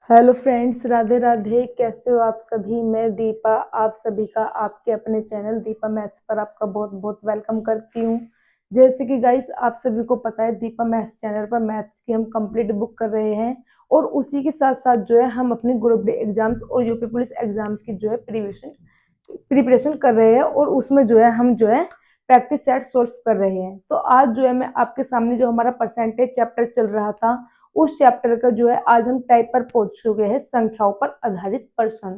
Hello friends, Radhe Radhe. कैसे हो आप सभी? मैं दीपा आप सभी का आपके अपने चैनल दीपा मैथ्स पर आपका बहुत बहुत वेलकम करती हूँ। जैसे कि गाइस आप सभी को पता है, दीपा मैथ्स चैनल पर मैथ्स की हम कंप्लीट बुक कर रहे हैं और उसी के साथ साथ जो है हम अपने ग्रुप डी एग्जाम्स और यूपी पुलिस एग्जाम्स की जो है प्रिपरेशन कर रहे हैं और उसमें जो है हम जो है प्रैक्टिस सेट सोल्व कर रहे हैं। तो आज जो है मैं आपके सामने जो हमारा परसेंटेज चैप्टर चल रहा था उस चैप्टर का जो है आज हम टाइप पर पहुंच चुके हैं, संख्याओं पर आधारित प्रश्न।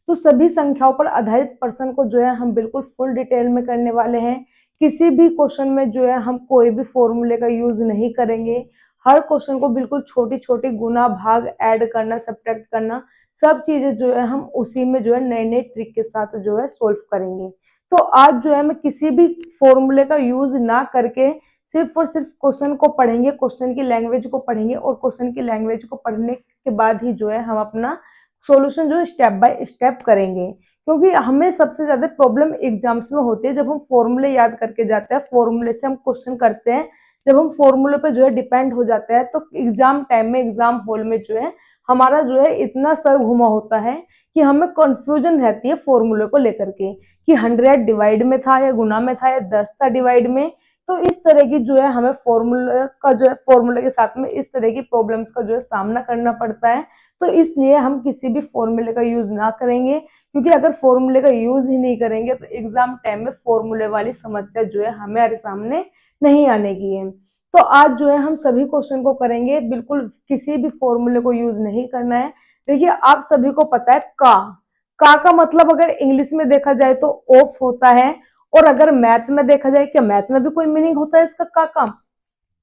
तो सभी संख्याओं पर आधारित प्रश्न को जो है हम बिल्कुल फुल डिटेल में करने वाले हैं। किसी भी क्वेश्चन में जो है हम कोई भी फॉर्मूले का यूज नहीं करेंगे। हर क्वेश्चन को बिल्कुल छोटी छोटी गुना भाग ऐड करना, सब्ट्रैक्ट करना, सब चीजें जो है हम उसी में जो है नए नए ट्रिक के साथ जो है सोल्व करेंगे। तो आज जो है मैं किसी भी फॉर्मूले का यूज ना करके सिर्फ और सिर्फ क्वेश्चन को पढ़ेंगे, क्वेश्चन की लैंग्वेज को पढ़ेंगे और क्वेश्चन की लैंग्वेज को पढ़ने के बाद ही जो है हम अपना सॉल्यूशन जो स्टेप बाय स्टेप करेंगे। क्योंकि हमें सबसे ज्यादा प्रॉब्लम एग्जाम्स में होती है जब हम फॉर्मूले याद करके जाते हैं, फॉर्मूले से हम क्वेश्चन करते हैं। जब हम फॉर्मूले पे जो है डिपेंड हो जाता है तो एग्जाम टाइम में, एग्जाम हॉल में जो है हमारा जो है इतना सर घुमा होता है कि हमें कंफ्यूजन रहती है फॉर्मूले को लेकर के कि 100 डिवाइड में था या गुना में था या 10 था डिवाइड में। तो इस तरह की जो है हमें फॉर्मूला का जो है फॉर्मूले के साथ में इस तरह की प्रॉब्लम्स का जो है सामना करना पड़ता है। तो इसलिए हम किसी भी फॉर्मूले का यूज ना करेंगे, क्योंकि अगर फॉर्मूले का यूज ही नहीं करेंगे तो एग्जाम टाइम में फॉर्मूले वाली समस्या जो है हमारे सामने नहीं आने की है। तो आज जो है हम सभी क्वेश्चन को करेंगे, बिल्कुल किसी भी फॉर्मूले को यूज नहीं करना है। देखिए आप सभी को पता है का मतलब अगर इंग्लिश में देखा जाए तो ऑफ होता है, और अगर मैथ में देखा जाए, क्या मैथ में भी कोई मीनिंग होता है इसका का?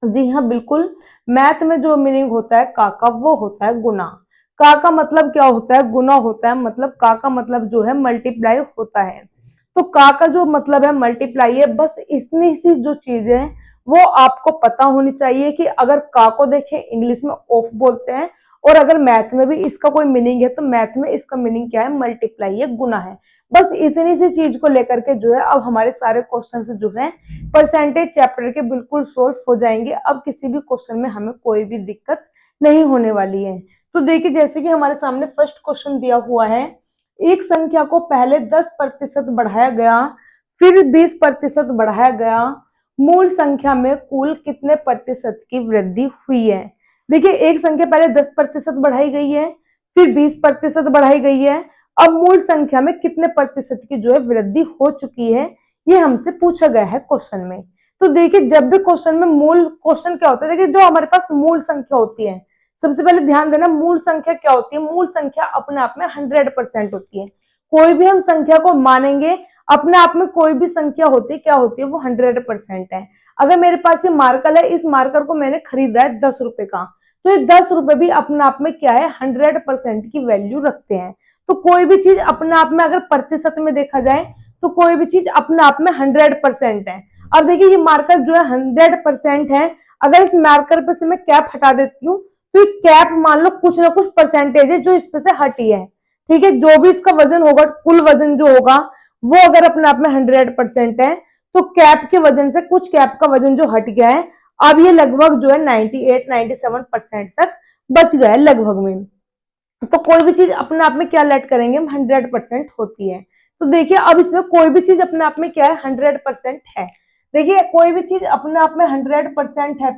जी हाँ, बिल्कुल। मैथ में जो मीनिंग होता है का वो होता है गुना। का मतलब क्या होता है? गुना होता है। मतलब का मतलब जो है मल्टीप्लाई होता है। तो का जो मतलब है मल्टीप्लाई है। बस इतनी सी जो चीज है वो आपको पता होनी चाहिए कि अगर का को देखें इंग्लिश में ऑफ बोलते हैं, और अगर मैथ में भी इसका कोई मीनिंग है तो मैथ में इसका मीनिंग क्या है? मल्टीप्लाई है, गुना है। बस इतनी सी चीज को लेकर के जो है अब हमारे सारे क्वेश्चन जो है परसेंटेज चैप्टर के बिल्कुल सोल्व हो जाएंगे। अब किसी भी क्वेश्चन में हमें कोई भी दिक्कत नहीं होने वाली है। तो देखिए जैसे कि हमारे सामने फर्स्ट क्वेश्चन दिया हुआ है, एक संख्या को पहले 10% बढ़ाया गया, फिर 20% बढ़ाया गया, मूल संख्या में कुल कितने प्रतिशत की वृद्धि हुई है? देखिए एक संख्या पहले 10% बढ़ाई गई है, फिर 20% बढ़ाई गई है, अब मूल संख्या में कितने प्रतिशत की जो है वृद्धि हो चुकी है, ये हमसे पूछा गया है क्वेश्चन में। तो देखिए जब भी क्वेश्चन में मूल, क्वेश्चन क्या होता है, देखिए जो हमारे पास मूल संख्या होती है, सबसे पहले ध्यान देना मूल संख्या क्या होती है। मूल संख्या अपने आप में 100% होती है। कोई भी हम संख्या को मानेंगे, अपने आप में कोई भी संख्या होती है क्या होती है? वो 100% है। अगर मेरे पास ये मार्कर है, इस मार्कर को मैंने खरीदा है 10 रुपए का, तो ये 10 रुपए भी अपने आप में क्या है? 100% की वैल्यू रखते हैं। तो कोई भी चीज अपने आप में अगर प्रतिशत में देखा जाए तो कोई भी चीज अपने आप में 100% है। अब देखिए ये मार्कर जो है 100% है। अगर इस मार्कर पे से मैं कैप हटा देती हूँ तो ये कैप मान लो कुछ ना कुछ परसेंटेज है जो इस पे से हटी है। ठीक है, जो भी इसका वजन होगा, कुल वजन जो होगा वो अगर अपने आप में 100% है तो कैप के वजन से कुछ कैप का वजन जो हट गया है, अब ये लगभग जो है 98-97% तक बच गया है लगभग में। तो कोई भी चीज अपने आप में क्या लेट करेंगे हम? 100% होती है। तो देखिए अब इसमें कोई भी चीज अपने आप में क्या है? 100% है। देखिए कोई भी चीज अपने आप में 100% है।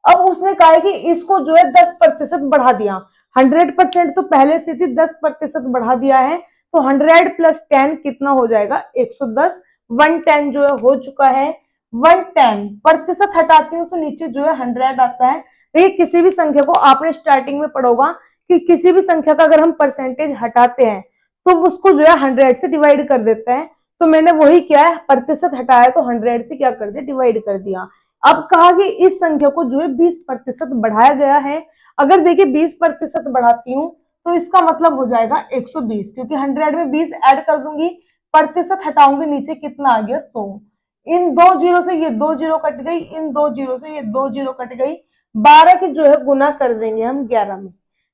अब उसने कहा है कि इसको जो है 10% बढ़ा दिया। 100% तो पहले से थी, 10% बढ़ा दिया है, तो 100 प्लस 10 कितना हो जाएगा? 110। 110 जो है हो चुका है। 110 प्रतिशत हटाती हूँ तो नीचे जो है 100 आता है। देखिए किसी भी संख्या को आपने स्टार्टिंग में पढ़ा होगा कि किसी भी संख्या का अगर हम परसेंटेज हटाते हैं तो उसको जो है 100 से डिवाइड कर देते हैं। तो मैंने वही किया है, प्रतिशत हटाया तो 100 से क्या कर दिया? डिवाइड कर दिया। अब कहा कि इस संख्या को जो है 20% बढ़ाया गया है। अगर देखिए 20% बढ़ाती हूँ तो इसका मतलब हो जाएगा 120, क्योंकि 100 में 20 ऐड कर दूंगी, प्रतिशत हटाऊंगी, नीचे कितना आ गया? 100। इन दो जीरो से ये दो जीरो कट गई, इन दो जीरो से ये दो जीरो कट गई। 12 की जो है गुना कर देंगे हम 11 में।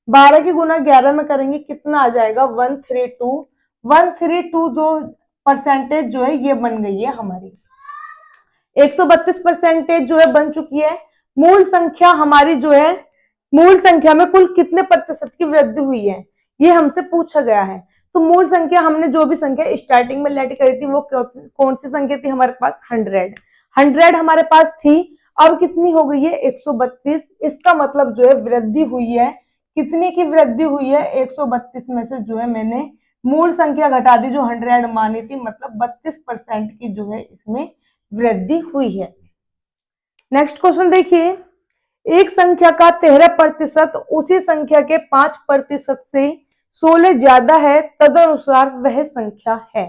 12 की गुना 11 में करेंगे, कितना आ जाएगा? 132। 132 जो परसेंटेज जो है ये बन गई है हमारी। 132% जो है बन चुकी है। मूल संख्या हमारी जो है मूल संख्या में कुल कितने प्रतिशत की वृद्धि हुई है, ये हमसे पूछा गया है। तो मूल संख्या हमने जो भी संख्या स्टार्टिंग में लेट करी थी वो कौन सी संख्या थी हमारे पास, 100 हमारे पास थी। अब कितनी हो गई है, 132। इसका मतलब जो है वृद्धि हुई है, कितनी की वृद्धि हुई है, 132 में से जो है मैंने मूल संख्या घटा दी जो 100 मानी थी, मतलब 32% की जो है इसमें वृद्धि हुई है। नेक्स्ट क्वेश्चन देखिए, एक संख्या का 13% उसी संख्या के 5% से 16 ज्यादा है, तदनुसार वह संख्या है।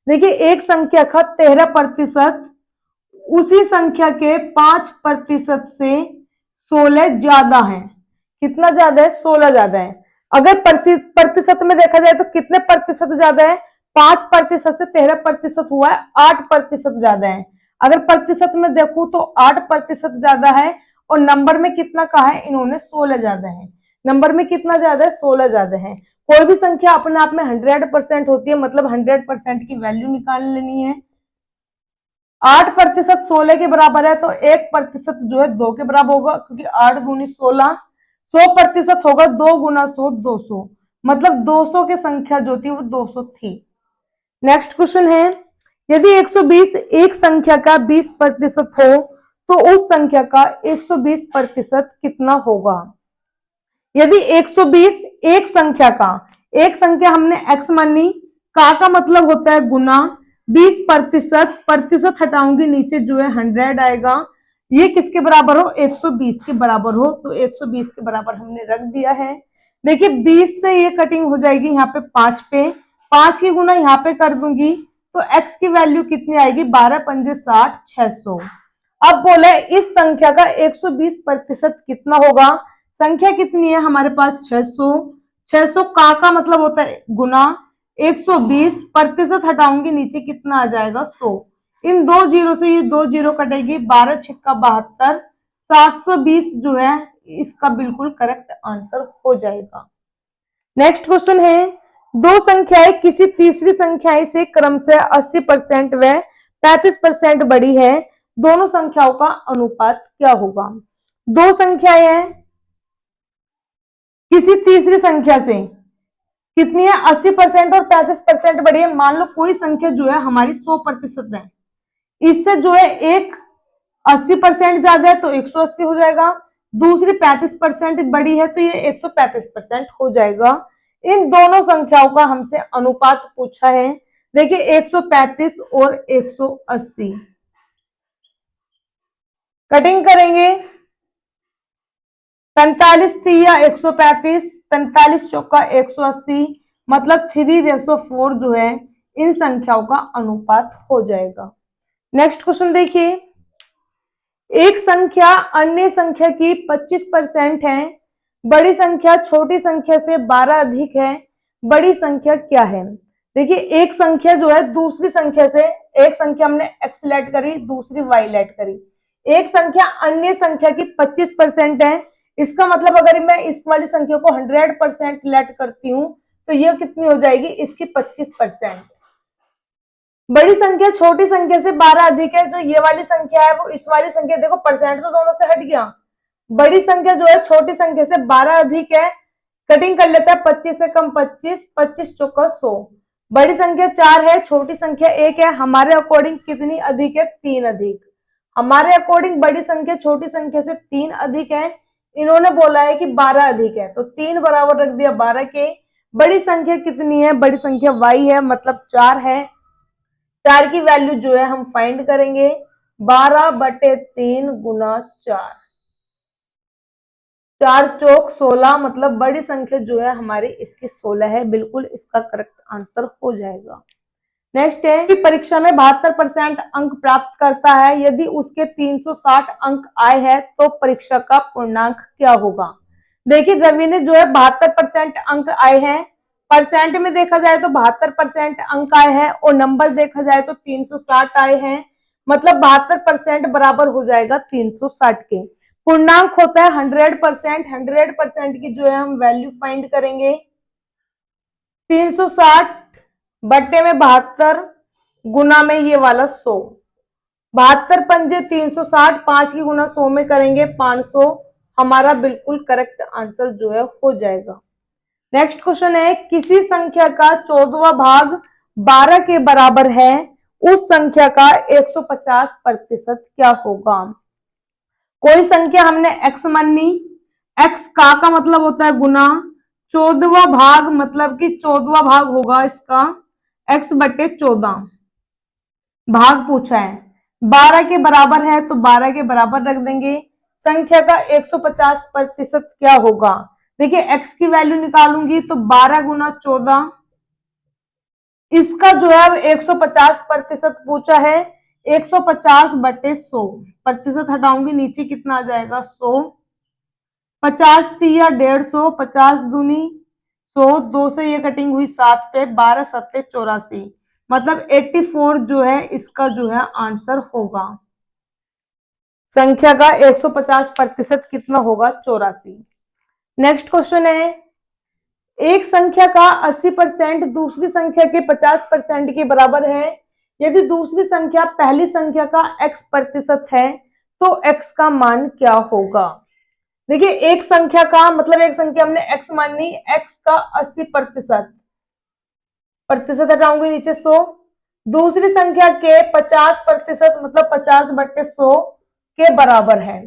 देखिए एक संख्या का 13% उसी संख्या के 5% से 16 ज्यादा है। कितना ज्यादा है, 16 ज्यादा है। अगर प्रतिशत में देखा जाए तो कितने प्रतिशत ज्यादा है, 5% से 13% हुआ है, 8% ज्यादा है। अगर प्रतिशत में देखूं तो 8% ज्यादा है, और नंबर में कितना कहा है इन्होंने, 16 ज्यादा है। नंबर में कितना ज्यादा है, 16 ज्यादा है। कोई भी संख्या अपने आप में 100% होती है, मतलब 100% की वैल्यू निकाल लेनी है। 8% 16 के बराबर है, तो 1% जो है 2 के बराबर होगा, क्योंकि 8 दूनी 16। 100% होगा 2 गुना 100 200, मतलब 200 की संख्या जो थी वो 200 थी। नेक्स्ट क्वेश्चन है, यदि 120 एक संख्या का 20% हो तो उस संख्या का 120% कितना होगा। यदि 120 एक संख्या का, एक संख्या हमने x मानी, का मतलब होता है गुना, 20% प्रतिशत हटाऊंगी, नीचे जो है 100 आएगा। ये किसके बराबर हो, 120 के बराबर हो, तो 120 के बराबर हमने रख दिया है। देखिए 20 से ये कटिंग हो जाएगी यहाँ पे 5 पे, 5 की गुना यहाँ पे कर दूंगी, तो x की वैल्यू कितनी आएगी, 12 पंजे 60, 600। अब बोले इस संख्या का 120% कितना होगा। संख्या कितनी है हमारे पास, 600। 600 का मतलब होता है गुना, 120 प्रतिशत हटाऊंगी, नीचे कितना आ जाएगा, 100। इन दो जीरो से ये 2 जीरो कटेगी, 12 छिक्का 72, 720 जो है इसका बिल्कुल करेक्ट आंसर हो जाएगा। नेक्स्ट क्वेश्चन है, दो संख्याएं किसी तीसरी संख्याएं से क्रम से 80% व 35% बड़ी है, दोनों संख्याओं का अनुपात क्या होगा। दो संख्याएं हैं किसी तीसरी संख्या से, कितनी है, 80% और 35% बड़ी है। मान लो कोई संख्या जो है हमारी 100% है, इससे जो है एक 80% ज्यादा है तो 180 हो जाएगा, दूसरी 35% बड़ी है तो ये 135% हो जाएगा। इन दोनों संख्याओं का हमसे अनुपात पूछा है। देखिए 135 और 180 कटिंग करेंगे, 45 थी या 135, 45 चौका 180, मतलब 3:4 जो है इन संख्याओं का अनुपात हो जाएगा। नेक्स्ट क्वेश्चन देखिए, एक संख्या अन्य संख्या की 25% है, बड़ी संख्या छोटी संख्या से 12 अधिक है, बड़ी संख्या क्या है। देखिए एक संख्या जो है दूसरी संख्या से, एक संख्या हमने x लेट करी, दूसरी y लेट करी, एक संख्या अन्य संख्या की 25% है। इसका मतलब अगर मैं इस वाली संख्या को 100% लेट करती हूँ तो ये कितनी हो जाएगी, इसकी 25%। बड़ी संख्या छोटी संख्या से 12 अधिक है, जो ये वाली संख्या है वो इस वाली संख्या, देखो परसेंट तो दोनों से हट गया। बड़ी संख्या जो है छोटी संख्या से 12 अधिक है, कटिंग कर लेता है, 25 से कम 25, 25 चौका 100। बड़ी संख्या 4 है, छोटी संख्या 1 है, हमारे अकॉर्डिंग कितनी अधिक है, 3 अधिक। हमारे अकॉर्डिंग बड़ी संख्या छोटी संख्या से 3 अधिक है, इन्होंने बोला है कि 12 अधिक है, तो 3 बराबर रख दिया 12 के। बड़ी संख्या कितनी है, बड़ी संख्या y है, मतलब 4 है। 4 की वैल्यू जो है हम फाइंड करेंगे, 12/3 गुना 4, 4 चौक 16, मतलब बड़ी संख्या जो है हमारी इसकी 16 है, बिल्कुल इसका करेक्ट आंसर हो जाएगा। नेक्स्ट है कि परीक्षा में 72% अंक प्राप्त करता है, यदि उसके 360 अंक आए हैं तो परीक्षा का पूर्णांक क्या होगा। देखिए रवि ने जो है 72% अंक आए हैं, परसेंट में देखा जाए तो 72% अंक आए हैं, और नंबर देखा जाए तो 360 आए हैं, मतलब 72% बराबर हो जाएगा 360 के। पूर्णांक होता है 100%, 100% की जो है हम वैल्यू फाइंड करेंगे, 360 बट्टे में 72 गुना में ये वाला 100, 72 पंजे 360, 5 की गुना 100 में करेंगे 500, हमारा बिल्कुल करेक्ट आंसर जो है हो जाएगा। नेक्स्ट क्वेश्चन है, किसी संख्या का 14वां भाग 12 के बराबर है, उस संख्या का 150% क्या होगा। कोई संख्या हमने x मानी, x का मतलब होता है गुना, 14वां भाग मतलब कि 14वां भाग होगा इसका x/14 भाग पूछा है, 12 के बराबर है तो 12 के बराबर रख देंगे। संख्या का 150% क्या होगा, देखिए x की वैल्यू निकालूंगी तो 12 गुना 14, इसका जो है अब 150% पूछा है, 150/100 प्रतिशत हटाऊंगी, नीचे कितना आ जाएगा 100, 50 तिया 150, 50 दूनी 100, 2 से ये कटिंग हुई 7 पे, 12 सत्ते 84, मतलब 84 जो है इसका जो है आंसर होगा। संख्या का 150% कितना होगा, 84। नेक्स्ट क्वेश्चन है, एक संख्या का 80% दूसरी संख्या के 50% के बराबर है, यदि दूसरी संख्या पहली संख्या का x% है तो x का मान क्या होगा। देखिए एक संख्या का मतलब एक संख्या हमने x मानी, x का 80% प्रतिशत हटाऊंगी नीचे 100, दूसरी संख्या के 50% मतलब 50/100 के बराबर है।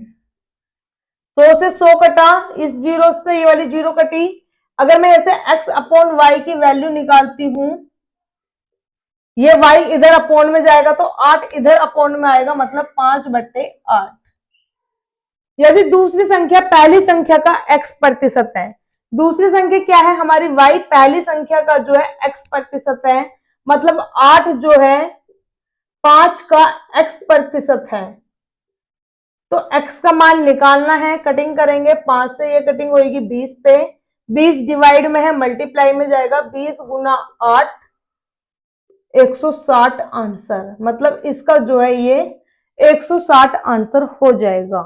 100 से 100 कटा, इस जीरो से ये वाली जीरो कटी, अगर मैं ऐसे x/y की वैल्यू निकालती हूं, ये y इधर अपॉन में जाएगा तो 8 इधर अपॉन में आएगा, मतलब 5/8। यदि दूसरी संख्या पहली संख्या का x% है, दूसरी संख्या क्या है हमारी y पहली संख्या का जो है x% है, मतलब 8 जो है 5 का x% है, तो x का मान निकालना है, कटिंग करेंगे, 5 से ये कटिंग होगी 20 पे, 20 डिवाइड में है मल्टीप्लाई में जाएगा, 20 गुना 8 160 आंसर, मतलब इसका जो है ये 160 आंसर हो जाएगा।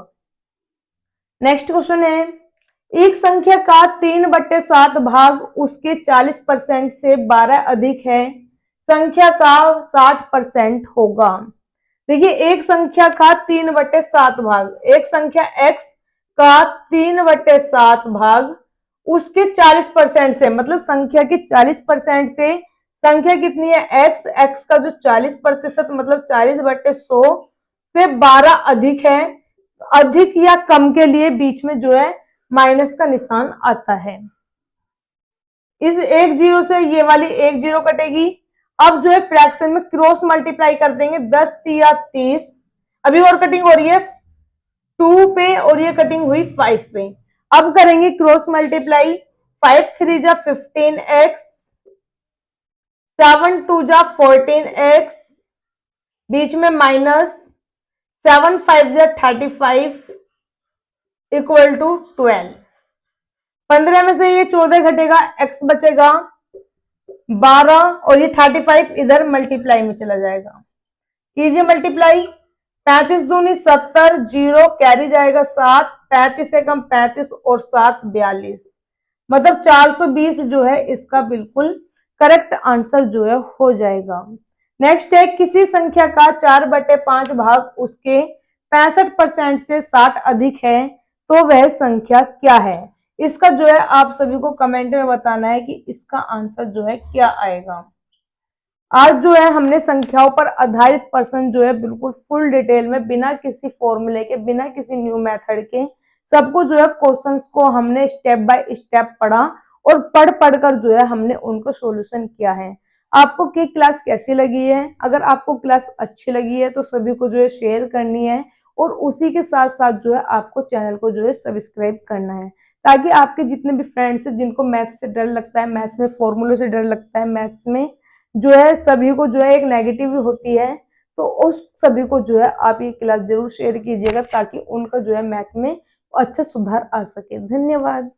नेक्स्ट क्वेश्चन है, एक संख्या का 3/7 भाग उसके 40% से 12 अधिक है, संख्या का 60% होगा। देखिए एक संख्या का 3/7 भाग, एक संख्या x का 3/7 भाग उसके 40% से, मतलब संख्या के 40% से, संख्या कितनी है x, x का जो 40% मतलब 40/100 से 12 अधिक है, अधिक या कम के लिए बीच में जो है माइनस का निशान आता है। इस एक जीरो से ये वाली एक जीरो कटेगी, अब जो है फ्रैक्शन में क्रॉस मल्टीप्लाई कर देंगे, 10 तिया 30, अभी और कटिंग हो रही है 2 पे और ये कटिंग हुई 5 पे, अब करेंगे क्रॉस मल्टीप्लाई, 5 3 जा 15x, 7 2 जा 14x, बीच में माइनस, 7 5 जा 35 इक्वल टू 12, 15 में से ये 14 घटेगा, x बचेगा 12 और ये 35 इधर मल्टीप्लाई में चला जाएगा, कीजिए मल्टीप्लाई, 35 दूनी 70, जीरो कैरी जाएगा 7, 35 से कम 35 और 7 42, मतलब 420 जो है इसका बिल्कुल करेक्ट आंसर जो है हो जाएगा। नेक्स्ट है, किसी संख्या का 4/5 भाग उसके 65% से 60 अधिक है तो वह संख्या क्या है। इसका जो है आप सभी को कमेंट में बताना है कि इसका आंसर जो है क्या आएगा। आज जो है हमने संख्याओं पर आधारित प्रश्न जो है बिल्कुल फुल डिटेल में बिना किसी फॉर्मूले के, बिना किसी न्यू मेथड के, सबको जो है क्वेश्चंस को हमने स्टेप बाय स्टेप पढ़ा और पढ़ कर जो है हमने उनको सॉल्यूशन किया है। आपको की क्लास कैसी लगी है, अगर आपको क्लास अच्छी लगी है तो सभी को जो है शेयर करनी है और उसी के साथ साथ जो है आपको चैनल को जो है सब्सक्राइब करना है, ताकि आपके जितने भी फ्रेंड्स हैं जिनको मैथ्स से डर लगता है, मैथ्स में फॉर्मूले से डर लगता है, मैथ्स में जो है सभी को जो है एक नेगेटिव होती है, तो उस सभी को जो है आप ये क्लास जरूर शेयर कीजिएगा ताकि उनका जो है मैथ में अच्छा सुधार आ सके। धन्यवाद।